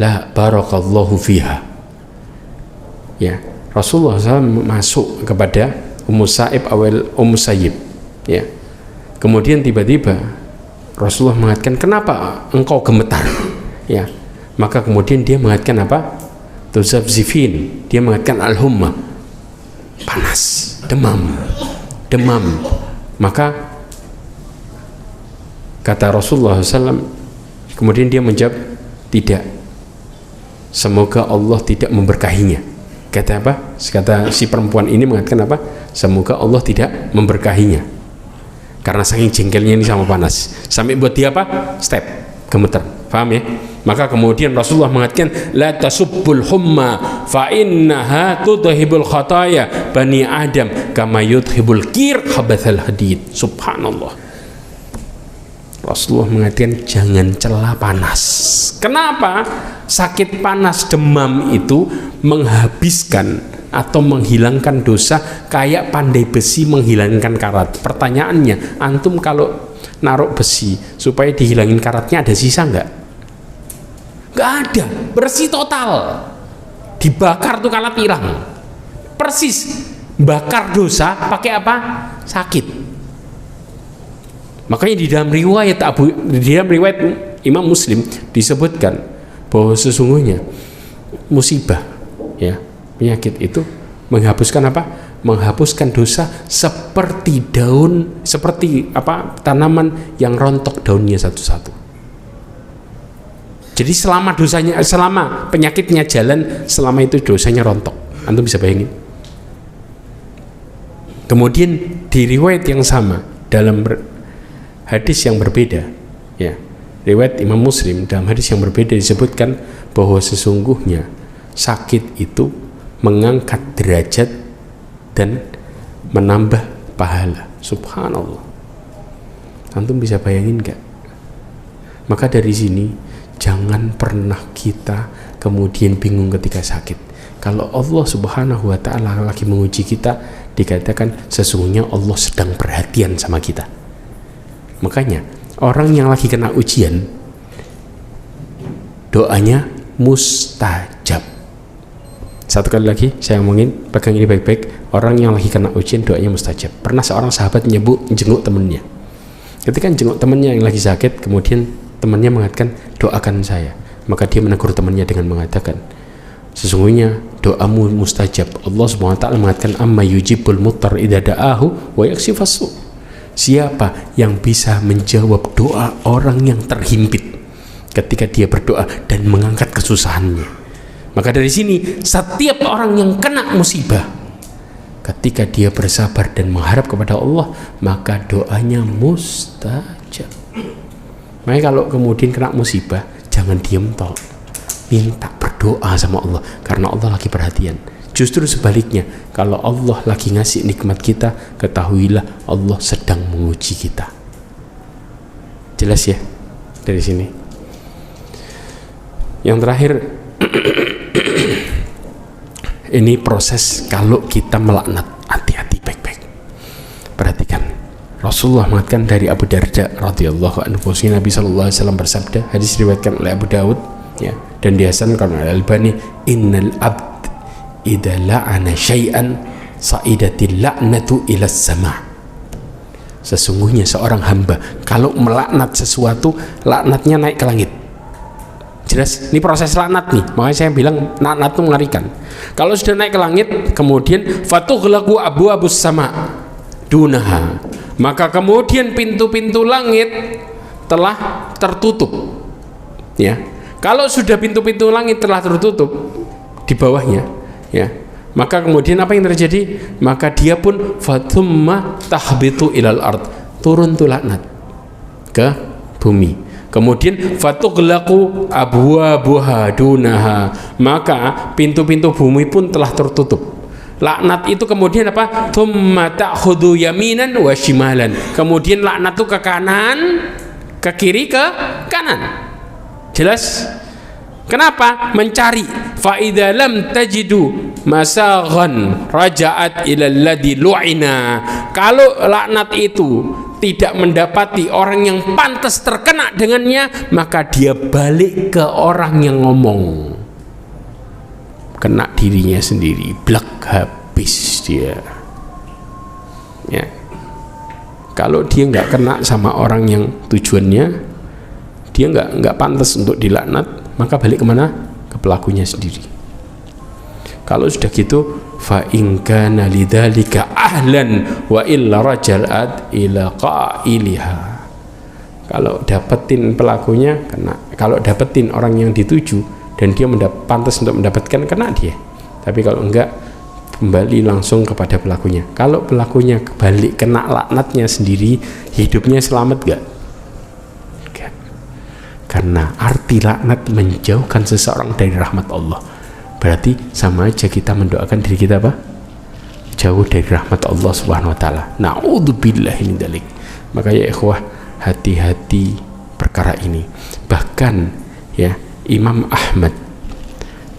la barakallahu fiha. Ya, Rasulullah SAW masuk kepada Ummu Sa'ib awal Ummu Sayyib, ya. Kemudian tiba-tiba Rasulullah mengatakan, kenapa engkau gemetar? Ya, maka kemudian dia mengatakan apa? Tuzafzifin, dia mengatakan al-humma, panas, demam. Maka kata Rasulullah SAW, kemudian dia menjawab, tidak, semoga Allah tidak memberkahinya. Kata apa? Kata si perempuan ini mengatakan apa? Semoga Allah tidak memberkahinya. Karena saking jengkelnya ini sama panas, sampai buat dia apa? Step, gemeter. Paham ya? Maka kemudian Rasulullah mengatakan, la tasubbul humma fa innaha tudhibul khataya bani Adam kama yudhibul kir khabathal hadid. Subhanallah. Rasulullah mengatakan jangan cela panas. Kenapa? Sakit panas, demam itu menghabiskan atau menghilangkan dosa kayak pandai besi menghilangkan karat. Pertanyaannya, antum kalau naruh besi supaya dihilangin karatnya ada sisa nggak? Nggak ada, bersih total. Dibakar tuh karat hilang. Persis, bakar dosa pakai apa? Sakit. Makanya di dalam riwayat Imam Muslim disebutkan bahwa sesungguhnya musibah, ya, penyakit itu menghapuskan apa? Menghapuskan dosa seperti daun, seperti apa? Tanaman yang rontok daunnya satu-satu. Jadi selama penyakitnya jalan, selama itu dosanya rontok. Antum bisa bayangin. Kemudian di riwayat yang sama dalam hadis yang berbeda, ya, riwayat Imam Muslim dalam hadis yang berbeda disebutkan bahwa sesungguhnya sakit itu mengangkat derajat dan menambah pahala. Subhanallah. Antum bisa bayangin gak? Maka dari sini jangan pernah kita kemudian bingung ketika sakit. Kalau Allah Subhanahu wa ta'ala lagi menguji kita, dikatakan sesungguhnya Allah sedang perhatian sama kita. Makanya orang yang lagi kena ujian doanya mustajab. Satu kali lagi saya omongin, pegang ini baik-baik. Orang yang lagi kena ujian doanya mustajab. Pernah seorang sahabat jenguk temennya. Ketika jenguk temennya yang lagi sakit, kemudian temannya mengatakan, doakan saya. Maka dia menegur temannya dengan mengatakan, sesungguhnya doamu mustajab. Allah SWT mengatakan, amma yujibul muttar idza da'ahu wa yakshifas su'. Siapa yang bisa menjawab doa orang yang terhimpit ketika dia berdoa dan mengangkat kesusahannya? Maka dari sini setiap orang yang kena musibah, ketika dia bersabar dan mengharap kepada Allah, maka doanya mustajab. Makanya kalau kemudian kena musibah, jangan diem toh, minta berdoa sama Allah, karena Allah lagi perhatian. Justru sebaliknya, kalau Allah lagi ngasih nikmat kita, ketahuilah Allah sedang menguji kita. Jelas ya dari sini. Yang terakhir, ini proses kalau kita melaknat. Hati-hati baik-baik. Perhatikan. Rasulullah mengatakan dari Abu Darda radhiyallahu anhu, Nabi sallallahu alaihi wasallam bersabda, hadis diriwayatkan oleh Abu Daud ya, dan dihasankan oleh Al-Albani, innal abd idza la'ana syai'an sa'idatil la'natu ila sama'. Sesungguhnya seorang hamba kalau melaknat sesuatu, laknatnya naik ke langit. Jelas, ini proses laknat nih, makanya saya bilang laknat itu mengerikan. Kalau sudah naik ke langit, kemudian fatughlaqu abwabus sama' dunaha, maka kemudian pintu-pintu langit telah tertutup ya. Kalau sudah pintu-pintu langit telah tertutup di bawahnya ya, maka kemudian apa yang terjadi? Maka dia pun fathumma tahbitu ilal ard, turun tuh laknat ke bumi. Kemudian fatughlaqu abwabuha dunaha, maka pintu-pintu bumi pun telah tertutup. Laknat itu kemudian apa? Thumma ta'khudhu yaminan wa shimalan. Kemudian laknat itu ke kanan, ke kiri, ke kanan. Jelas? Kenapa? Mencari. Fa idza lam tajidu masaghan raja'at ila alladhi lu'ina. Kalau laknat itu tidak mendapati orang yang pantas terkena dengannya, maka dia balik ke orang yang ngomong. Kena dirinya sendiri, blak, habis dia ya. Kalau dia nggak kena sama orang yang tujuannya, dia nggak pantas untuk dilaknat, maka balik kemana? Ke pelakunya sendiri. Kalau sudah gitu, fa in kana lidzalika ahlan wa illa rajalat ila qailiha. Kalau dapetin pelakunya kena, kalau dapetin orang yang dituju dan dia pantas untuk mendapatkan, kena dia. Tapi kalau enggak, kembali langsung kepada pelakunya. Kalau pelakunya kebalik kena laknatnya sendiri, hidupnya selamat enggak? Enggak. Karena arti laknat menjauhkan seseorang dari rahmat Allah. Berarti sama aja kita mendoakan diri kita apa? Jauh dari rahmat Allah Subhanahu wa taala. Na'udzubillahi min dzalik. Maka ya ikhwah, hati-hati perkara ini. Bahkan ya, Imam Ahmad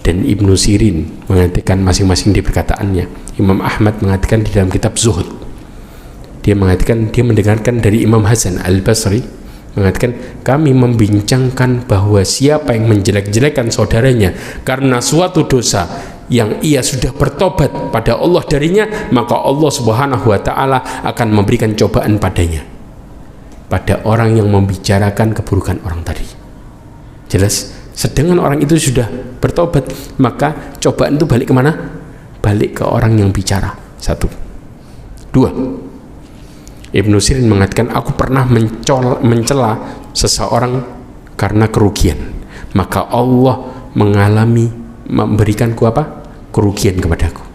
dan Ibnu Sirin mengatakan masing-masing di perkataannya. Imam Ahmad mengatakan di dalam kitab Zuhud, dia mengatakan, dia mendengarkan dari Imam Hasan Al-Basri mengatakan, kami membincangkan bahwa siapa yang menjelek-jelekan saudaranya karena suatu dosa yang ia sudah bertobat pada Allah darinya, maka Allah Subhanahu wa taala akan memberikan cobaan padanya, pada orang yang membicarakan keburukan orang tadi. Jelas? Sedangkan orang itu sudah bertobat, maka cobaan itu balik kemana? Balik ke orang yang bicara. Satu. Dua, Ibnu Sirin mengatakan, aku pernah mencela seseorang karena kerugian, maka Allah memberikanku apa? Kerugian kepadaku.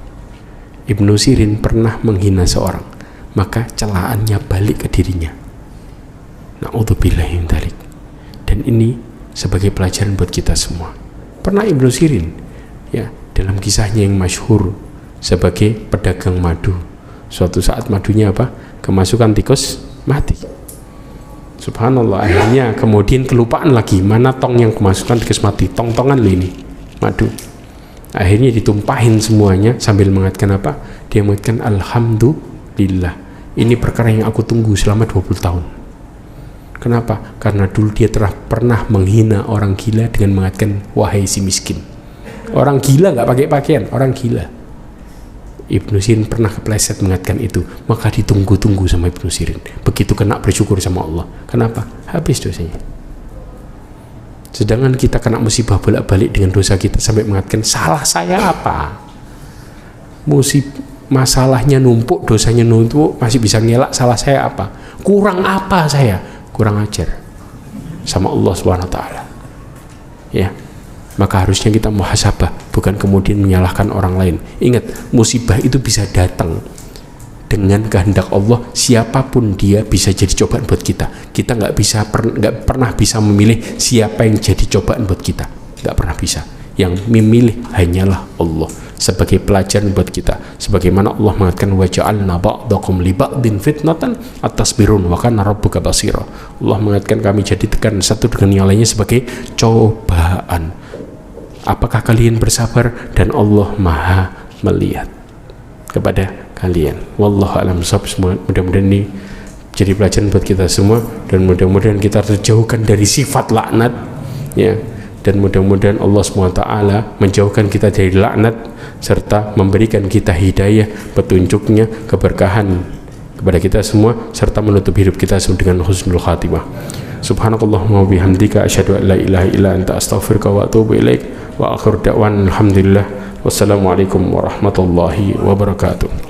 Ibnu Sirin pernah menghina seorang, maka celaannya balik ke dirinya. Na'udzubillahi min dzalik. Dan ini sebagai pelajaran buat kita semua. Pernah Ibnu Sirin ya, dalam kisahnya yang masyhur sebagai pedagang madu, suatu saat madunya apa? Kemasukan tikus, mati. Subhanallah, akhirnya kemudian kelupaan lagi mana tong yang kemasukan tikus mati. Tong-tongan loh ini madu. Akhirnya ditumpahin semuanya sambil mengatakan apa? Dia mengatakan, alhamdulillah, ini perkara yang aku tunggu selama 20 tahun. Kenapa? Karena dulu dia pernah menghina orang gila dengan mengatakan, wahai si miskin. Orang gila nggak pakai pakaian, orang gila. Ibnu Sirin pernah kepleset mengatakan itu, maka ditunggu-tunggu sama Ibnu Sirin. Begitu kena, bersyukur sama Allah. Kenapa? Habis dosanya. Sedangkan kita kena musibah bolak-balik dengan dosa kita sampai mengatakan, salah saya apa? Masalahnya numpuk, dosanya numpuk, masih bisa ngelak, salah saya apa? Kurang apa saya? Kurang ajar sama Allah Subhanahu wa taala. Ya. Maka harusnya kita muhasabah, bukan kemudian menyalahkan orang lain. Ingat, musibah itu bisa datang dengan kehendak Allah. Siapapun dia bisa jadi cobaan buat kita. Kita nggak pernah bisa memilih siapa yang jadi cobaan buat kita. Nggak pernah bisa. Yang memilih hanyalah Allah. Sebagai pelajaran buat kita, sebagaimana Allah mengatakan, wa ja'alna ba'dakum li ba'din fitnatan atasbirun wa kana rabbuka basira. Allah mengatakan, kami jadikan satu dengan yang lainnya sebagai cobaan. Apakah kalian bersabar? Dan Allah Maha melihat kepada kalian. Wallahu a'lam bishawab. Mudah-mudahan ini jadi pelajaran buat kita semua, dan mudah-mudahan kita terjauhkan dari sifat laknat, ya, dan mudah-mudahan Allah SWT menjauhkan kita dari laknat serta memberikan kita hidayah, petunjuknya, keberkahan kepada kita semua, serta menutup hidup kita semua dengan husnul khatimah. Subhanakallahumma wa bihamdika asyhadu an la ilaha illa anta astaghfiruka wa atubu ilaik wa akhiru da'wan alhamdulillah wassalamualaikum warahmatullahi wabarakatuh.